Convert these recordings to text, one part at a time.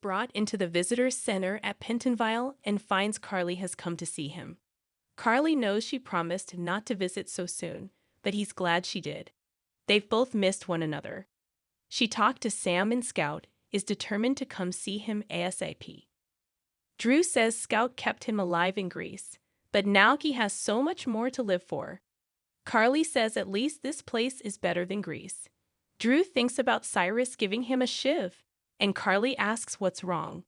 brought into the visitor's center at Pentonville and finds Carly has come to see him. Carly knows she promised not to visit so soon, but he's glad she did. They've both missed one another. She talked to Sam, and Scout is determined to come see him ASAP. Drew says Scout kept him alive in Greece, but now he has so much more to live for. Carly says at least this place is better than Greece. Drew thinks about Cyrus giving him a shiv, and Carly asks what's wrong.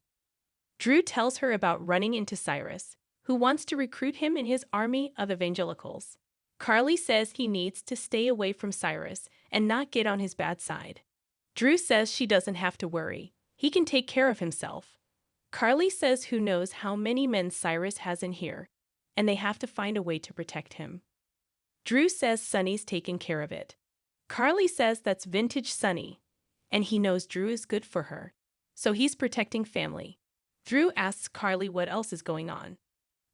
Drew tells her about running into Cyrus, who wants to recruit him in his army of evangelicals. Carly says he needs to stay away from Cyrus and not get on his bad side. Drew says she doesn't have to worry. He can take care of himself. Carly says who knows how many men Cyrus has in here, and they have to find a way to protect him. Drew says Sonny's taken care of it. Carly says that's vintage Sonny, and he knows Drew is good for her, so he's protecting family. Drew asks Carly what else is going on.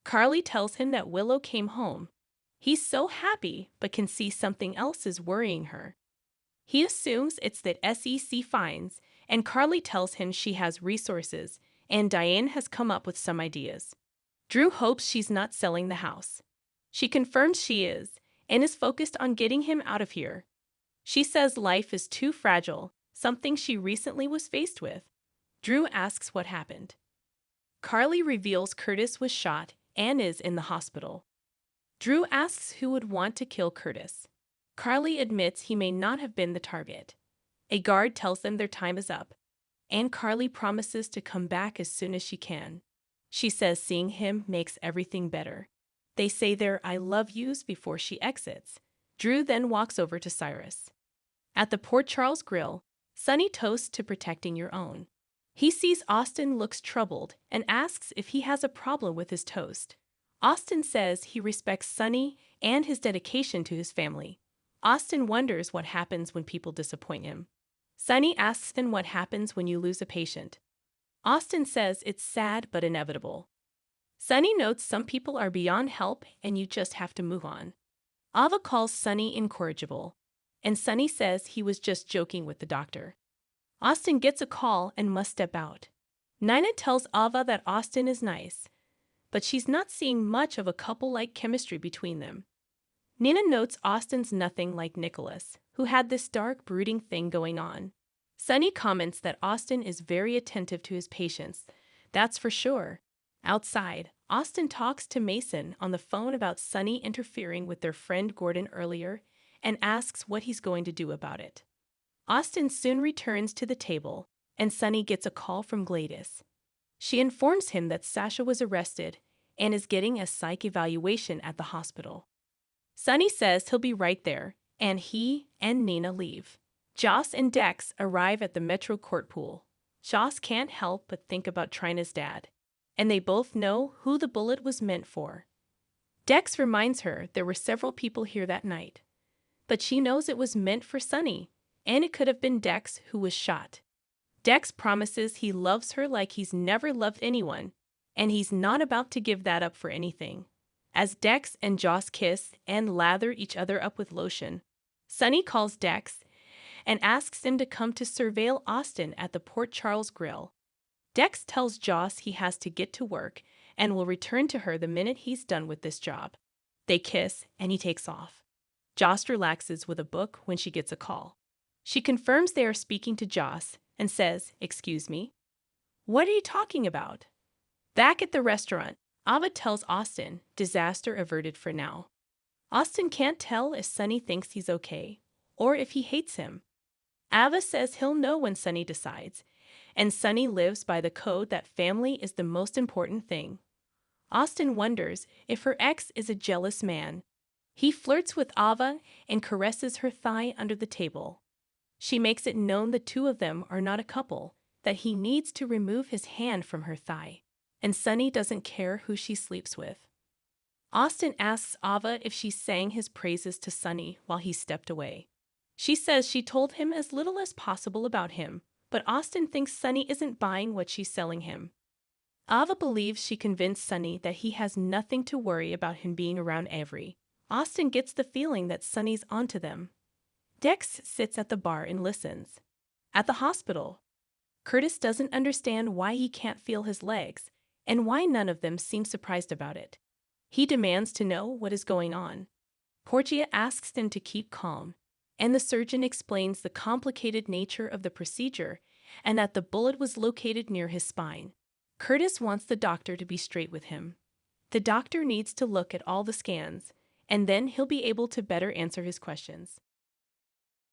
Carly tells him that Willow came home. He's so happy, but can see something else is worrying her. He assumes it's that SEC fines, and Carly tells him she has resources, and Diane has come up with some ideas. Drew hopes she's not selling the house. She confirms she is, and is focused on getting him out of here. She says life is too fragile, something she recently was faced with. Drew asks what happened. Carly reveals Curtis was shot and is in the hospital. Drew asks who would want to kill Curtis. Carly admits he may not have been the target. A guard tells them their time is up, and Carly promises to come back as soon as she can. She says seeing him makes everything better. They say their I love yous before she exits. Drew then walks over to Cyrus. At the Port Charles Grill, Sonny toasts to protecting your own. He sees Austin looks troubled and asks if he has a problem with his toast. Austin says he respects Sonny and his dedication to his family. Austin wonders what happens when people disappoint him. Sonny asks him what happens when you lose a patient. Austin says it's sad but inevitable. Sonny notes some people are beyond help and you just have to move on. Ava calls Sonny incorrigible, and Sonny says he was just joking with the doctor. Austin gets a call and must step out. Nina tells Ava that Austin is nice, but she's not seeing much of a couple-like chemistry between them. Nina notes Austin's nothing like Nicholas, who had this dark, brooding thing going on. Sonny comments that Austin is very attentive to his patients, that's for sure. Outside, Austin talks to Mason on the phone about Sonny interfering with their friend Gordon earlier and asks what he's going to do about it. Austin soon returns to the table, and Sonny gets a call from Gladys. She informs him that Sasha was arrested and is getting a psych evaluation at the hospital. Sonny says he'll be right there, and he and Nina leave. Joss and Dex arrive at the Metro Court pool. Joss can't help but think about Trina's dad, and they both know who the bullet was meant for. Dex reminds her there were several people here that night, but she knows it was meant for Sonny, and it could have been Dex who was shot. Dex promises he loves her like he's never loved anyone, and he's not about to give that up for anything. As Dex and Joss kiss and lather each other up with lotion, Sonny calls Dex and asks him to come to surveil Austin at the Port Charles Grill. Dex tells Joss he has to get to work and will return to her the minute he's done with this job. They kiss and he takes off. Joss relaxes with a book when she gets a call. She confirms they are speaking to Joss and says, "Excuse me? What are you talking about?" Back at the restaurant, Ava tells Austin, disaster averted for now. Austin can't tell if Sonny thinks he's okay or if he hates him. Ava says he'll know when Sonny decides, and Sonny lives by the code that family is the most important thing. Austin wonders if her ex is a jealous man. He flirts with Ava and caresses her thigh under the table. She makes it known the two of them are not a couple, that he needs to remove his hand from her thigh, and Sonny doesn't care who she sleeps with. Austin asks Ava if she sang his praises to Sonny while he stepped away. She says she told him as little as possible about him, but Austin thinks Sonny isn't buying what she's selling him. Ava believes she convinced Sonny that he has nothing to worry about him being around Avery. Austin gets the feeling that Sonny's onto them. Dex sits at the bar and listens. At the hospital, Curtis doesn't understand why he can't feel his legs, and why none of them seem surprised about it. He demands to know what is going on. Portia asks him to keep calm, and the surgeon explains the complicated nature of the procedure and that the bullet was located near his spine. Curtis wants the doctor to be straight with him. The doctor needs to look at all the scans, and then he'll be able to better answer his questions.